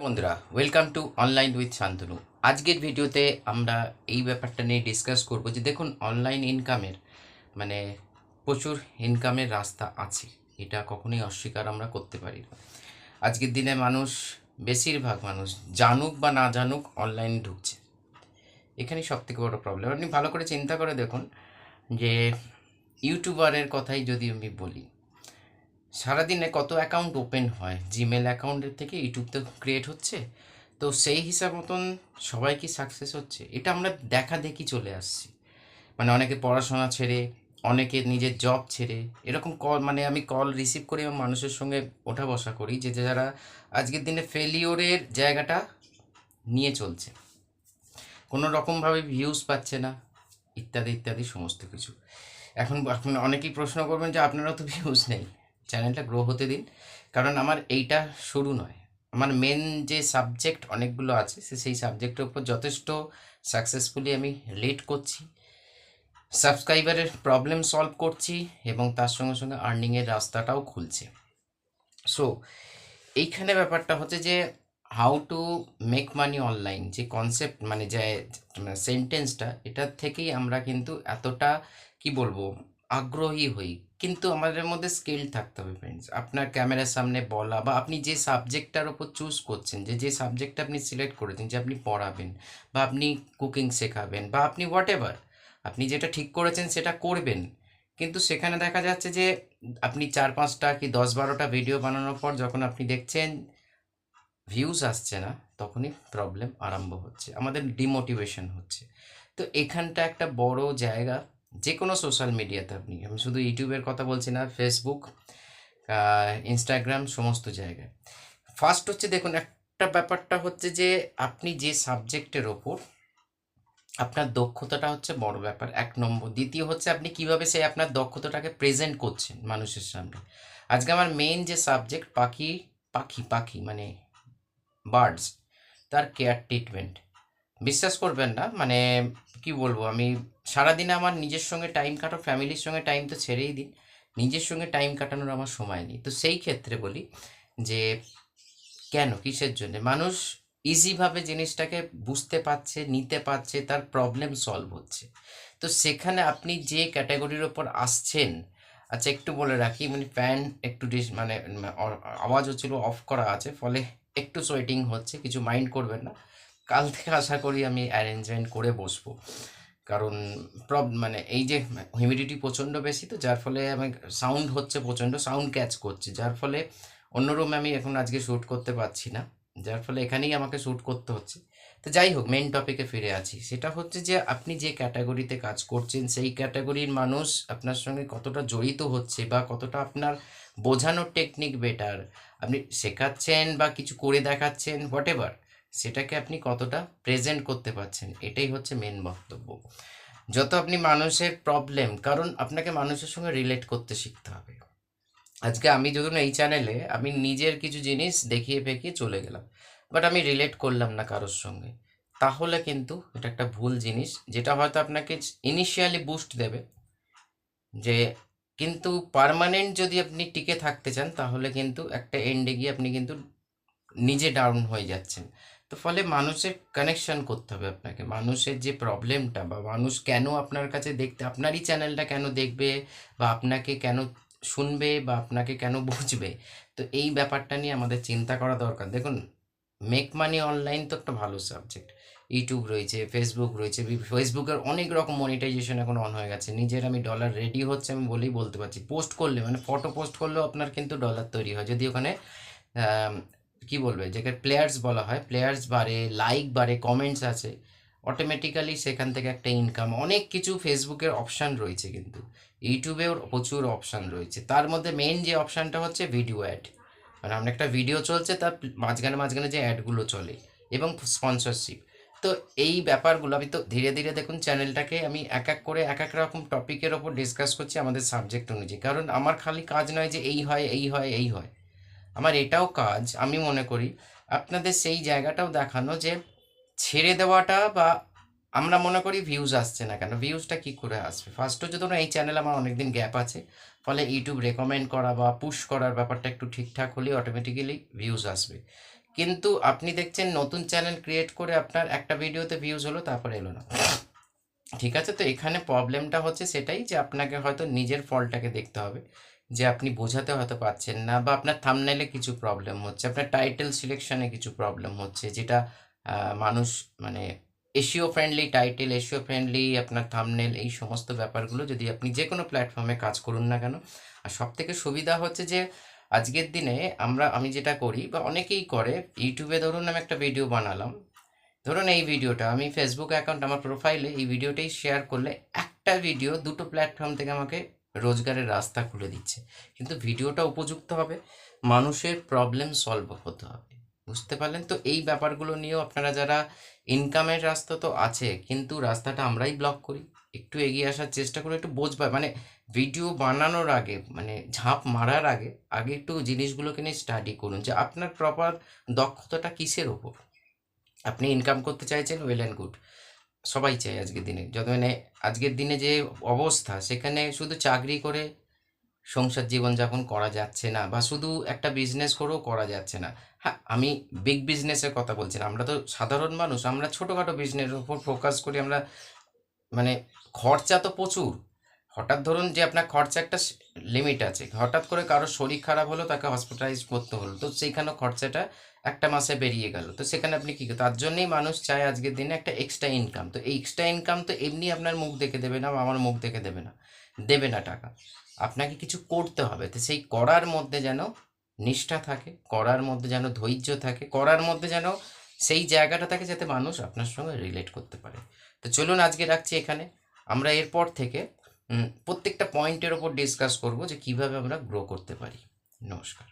বন্ধুরা, welcome to online with Shantanu. আজকের ভিডিওতে আমরা এই ব্যাপারটা নিয়ে ডিসকাস করব যে দেখুন, অনলাইন ইনকামের মানে প্রচুর ইনকামের রাস্তা আছে, এটা কখনোই অস্বীকার আমরা করতে পারি না। আজকের দিনে মানুষ, বেশিরভাগ মানুষ জানুক বা না জানুক, অনলাইনে ঢুকছে। এখানেই সব থেকে বড় প্রবলেম। আপনি ভালো করে চিন্তা করে দেখুন যে ইউটিউবারের কথাই যদি আমি বলি, সারাদিনে কত অ্যাকাউন্ট ওপেন হয়, জিমেল অ্যাকাউন্টের থেকে ইউটিউব তো ক্রিয়েট হচ্ছে। তো সেই হিসাব মতন সবাই কি সাকসেস হচ্ছে? এটা আমরা দেখা দেখি চলে আসছি। মানে অনেকে পড়াশোনা ছেড়ে, অনেকে নিজের জব ছেড়ে, এরকম কল, মানে আমি কল রিসিভ করি এবং মানুষের সঙ্গে ওঠা বসা করি যে যারা আজকের দিনে ফেলিওরের জায়গাটা নিয়ে চলছে, কোনো রকমভাবে ভিউজ পাচ্ছে না, ইত্যাদি ইত্যাদি সমস্ত কিছু। এখন এখন অনেকেই প্রশ্ন করবেন যে আপনারও তো ভিউজ নেই, চ্যানেলটা গ্রো হতে দিন। কারণ আমার এইটা শুরু নয়, আমার মেন যে সাবজেক্ট অনেকগুলো আছে, সেই সাবজেক্টের উপর যথেষ্ট সাকসেসফুলি আমি লিড করছি, সাবস্ক্রাইবারের প্রবলেম সলভ করছি এবং তার সঙ্গে সঙ্গে আর্নিংয়ের রাস্তাটাও খুলছে। সো এইখানে ব্যাপারটা হচ্ছে যে how to make money online, যে কনসেপ্ট, মানে যে সেন্টেন্সটা, এটার থেকেই আমরা কিন্তু এতটা কি বলবো আগ্রহী হই। কিন্তু আমাদের মধ্যে স্কিল থাকতে হবে ফ্রেন্ডস, আপনার ক্যামেরার সামনে বলা, বা আপনি যে সাবজেক্টটার ওপর চুজ করছেন, যে সাবজেক্টটা আপনি সিলেক্ট করেছেন, যে আপনি পড়াবেন বা আপনি কুকিং শেখাবেন বা আপনি হোয়াট এভার, আপনি যেটা ঠিক করেছেন সেটা করবেন। কিন্তু সেখানে দেখা যাচ্ছে যে আপনি ৪-৫টা কি ১০-১২টা ভিডিও বানানোর পর যখন আপনি দেখছেন ভিউজ আসছে না, তখনই প্রবলেম আরম্ভ হচ্ছে, আমাদের ডিমোটিভেশন হচ্ছে। তো এখানটা একটা বড় জায়গা, যে কোনো সোশ্যাল মিডিয়াতে, আমি শুধু ইউটিউবের কথা বলছি না, ফেসবুক, ইনস্টাগ্রাম, সমস্ত জায়গায়। ফার্স্ট হচ্ছে দেখুন, একটা ব্যাপারটা হচ্ছে যে আপনি যে সাবজেক্টের ওপর আপনার দক্ষতাটা হচ্ছে বড় ব্যাপার, ১ নম্বর। দ্বিতীয় হচ্ছে আপনি কিভাবে সেই আপনার দক্ষতাটাকে প্রেজেন্ট করছেন মানুষের সামনে। আজকে আমার মেইন যে সাবজেক্ট পাখি, পাখি মানে বার্ডস, তার কেয়ার ট্রিটমেন্ট। বিশ্বাস করবেন না, মানে কি বলবো, আমি সারাদিনে আমার নিজের সঙ্গে টাইম কাটানো, ফ্যামিলির সঙ্গে টাইম তো ছেড়েই দিন, নিজের সঙ্গে টাইম কাটানোর আমার সময় নেই। তো সেই ক্ষেত্রে বলি যে কেন, কিসের জন্যে মানুষ ইজিভাবে জিনিসটাকে বুঝতে পারছে, নিতে পারছে, তার প্রবলেম সলভ হচ্ছে। তো সেখানে আপনি যে ক্যাটাগরির ওপর আসছেন, আচ্ছা একটু বলে রাখি, মানে ফ্যান একটু মানে আওয়াজ হচ্ছিল, অফ করা আছে, ফলে একটু সোয়েটিং হচ্ছে, কিছু মাইন্ড করবেন না। কাল থেকে আশা করি আমি অ্যারেঞ্জমেন্ট করে বসবো। কারণ মানে এই যে হিউমিডিটি প্রচণ্ড বেশি, তো যার ফলে আমি সাউন্ড হচ্ছে, প্রচণ্ড সাউন্ড ক্যাচ করছে, যার ফলে অন্য রুমে আমি এখন আজকে শ্যুট করতে পারছি না, যার ফলে এখানেই আমাকে শ্যুট করতে হচ্ছে। তো যাই হোক, মেইন টপিকে ফিরে আছি, সেটা হচ্ছে যে আপনি যে ক্যাটাগরিতে কাজ করছেন, সেই ক্যাটাগরির মানুষ আপনার সঙ্গে কতটা জড়িত হচ্ছে বা কতটা আপনার বোঝানোর টেকনিক বেটার, আপনি শেখাচ্ছেন বা কিছু করে দেখাচ্ছেন, হোয়াট এভার, সেটাকে আপনি কতটা প্রেজেন্ট করতে পারছেন, এটাই হচ্ছে মেন বক্তব্য। যত আপনি মানুষের প্রবলেম, কারণ আপনাকে মানুষের সঙ্গে রিলেট করতে শিখতে হবে। আজকে আমি ধরুন এই চ্যানেলে আমি নিজের কিছু জিনিস দেখিয়ে ফেঁকিয়ে চলে গেলাম, বাট আমি রিলেট করলাম না কারোর সঙ্গে, তাহলে কিন্তু এটা একটা ভুল জিনিস, যেটা হয়তো আপনাকে ইনিশিয়ালি বুস্ট দেবে, যে কিন্তু পার্মানেন্ট যদি আপনি টিকে থাকতে চান, তাহলে কিন্তু একটা এন্ডে গিয়ে আপনি কিন্তু নিজে ডাউন হয়ে যাচ্ছেন। তো ফলে মানুষের কানেকশন করতে হবে আপনাকে, মানুষের যে প্রবলেমটা, বা মানুষ কেন আপনার কাছে দেখতে, আপনারই চ্যানেলটা কেন দেখবে, বা আপনাকে কেন শুনবে, বা আপনাকে কেন বুঝবে। তো এই ব্যাপারটা নিয়ে আমাদের চিন্তা করা দরকার। দেখুন, মেক মানি অনলাইন তো একটা ভালো সাবজেক্ট, ইউটিউব রয়েছে, ফেসবুক রয়েছে, ফেসবুকের অনেক রকম মনিটাইজেশন এখন অন হয়ে গেছে, নিজের আমি ডলার রেডি হচ্ছে, আমি বলেই বলতে পারছি, পোস্ট করলে, মানে ফটো পোস্ট করলেও আপনার কিন্তু ডলার তৈরি হয়, যদি ওখানে কি বলবে, যেটা প্লেয়ার্স বলা হয়, প্লেয়ার্স বাড়ে, লাইক বাড়ে, কমেন্টস আছে, অটোমেটিক্যালি সেখান থেকে একটা ইনকাম, অনেক কিছু ফেসবুকের অপশান রয়েছে, কিন্তু ইউটিউবেও প্রচুর অপশান রয়েছে। তার মধ্যে মেইন যে অপশানটা হচ্ছে ভিডিও অ্যাড, মানে আমরা একটা ভিডিও চলছে, তার মাঝখানে মাঝখানে যে অ্যাডগুলো চলে, এবং স্পন্সরশিপ। তো এই ব্যাপারগুলো আমি তো ধীরে ধীরে দেখুন চ্যানেলটাকে আমি এক এক করে এক এক রকম টপিকের ওপর ডিসকাস করছি আমাদের সাবজেক্ট অনুযায়ী, কারণ আমার খালি কাজ নয় যে এই হয় এই হয় এই হয়, আমার এটাও কাজ, আমি মনে করি আপনাদের সেই জায়গাটাও দেখানো, যে ছেড়ে দেওয়াটা, বা আমরা মনে করি ভিউজ আসছে না কেন, ভিউজটা কি করে আসবে। ফার্স্ট হচ্ছে ধরুন এই চ্যানেল আমার অনেকদিন গ্যাপ আছে, ফলে ইউটিউব রেকমেন্ড করা বা পুশ করার ব্যাপারটা একটু ঠিকঠাক হলে অটোমেটিক্যালি ভিউজ আসবে। কিন্তু আপনি দেখছেন নতুন চ্যানেল ক্রিয়েট করে আপনার একটা ভিডিওতে ভিউজ হলো, তারপরে এলো না। ঠিক আছে? তো এখানে প্রবলেমটা হচ্ছে সেটাই যে আপনাকে হয়তো নিজের ফল্টটাকে দেখতে হবে। যে আপনি বোঝাতে হয়তো পারছেন না, বা আপনার থাম্বনেইলে কিছু প্রবলেম হচ্ছে, আপনার টাইটেল সিলেকশনে কিছু প্রবলেম হচ্ছে, যেটা মানুষ মানে SEO friendly title, SEO friendly আপনার থাম্বনেইল, এই সমস্ত ব্যাপারগুলো যদি আপনি যেকোনো প্ল্যাটফর্মে কাজ করুন না কেন। আর সবথেকে সুবিধা হচ্ছে যে আজকের দিনে আমি যেটা করি বা অনেকেই করে, ইউটিউবে ধরুন আমি একটা ভিডিও বানালাম, ধরুন এই ভিডিওটা আমি ফেসবুক অ্যাকাউন্ট আমার প্রোফাইলে এই ভিডিওটাই শেয়ার করলে একটা ভিডিও দুটো প্ল্যাটফর্ম থেকে আমাকে রোজগারের রাস্তা খুলে দিচ্ছে। কিন্তু ভিডিওটা উপযুক্ত হবে, মানুষের প্রবলেম সলভ হতে হবে। বুঝতে পারলেন? তো এই ব্যাপারগুলো নিয়েও আপনারা যারা, ইনকামের রাস্তা তো আছে কিন্তু রাস্তাটা আমরাই ব্লক করি, একটু এগিয়ে আসার চেষ্টা করে একটু বোঝবার মানে ভিডিও বানানোর আগে মানে ঝাঁপ মারার আগে আগে একটু জিনিসগুলোকে নিয়ে স্টাডি করুন যে আপনার প্রপার দক্ষতাটা কিসের ওপর। আপনি ইনকাম করতে চাইছেন, ওয়েল অ্যান্ড গুড, সবাই চায় আজকের দিনে। যত মানে আজকের দিনে যে অবস্থা, সেখানে শুধু চাকরি করে সংসার জীবনযাপন করা যাচ্ছে না, বা শুধু একটা বিজনেস করেও করা যাচ্ছে না। হ্যাঁ, আমি বিগ বিজনেসের কথা বলছি না। আমরা তো সাধারণ মানুষ, আমরা ছোটোখাটো বিজনেসের উপর ফোকাস করি। আমরা মানে খরচা তো প্রচুর। হঠাৎ ধরুন যে আপনার খরচা একটা লিমিট আছে। হঠাৎ করে কারো শরীর খারাপ হলো, তাকে হসপিটালাইজ করতে হলো। তো সেইখানেও খরচাটা একটা মাসে বেরিয়ে গেল। তো সেখানে আপনি কী তার জন্যেই মানুষ চায় আজকের দিনে একটা এক্সট্রা ইনকাম। তো এই এক্সট্রা ইনকাম তো এমনি আপনার মুখ দেখে দেবে না, বা আমার মুখ দেখে দেবে না। দেবে না টাকা। আপনাকে কিছু করতে হবে। তো সেই করার মধ্যে যেন নিষ্ঠা থাকে, করার মধ্যে যেন ধৈর্য থাকে, করার মধ্যে যেন সেই জায়গাটা থাকে যাতে মানুষ আপনার সঙ্গে রিলেট করতে পারে। তো চলুন আজকে রাখছি এখানে। আমরা এরপর থেকে প্রত্যেকটা পয়েন্টের ওপর ডিসকাস করব যে কিভাবে আমরা গ্রো করতে পারি। নমস্কার।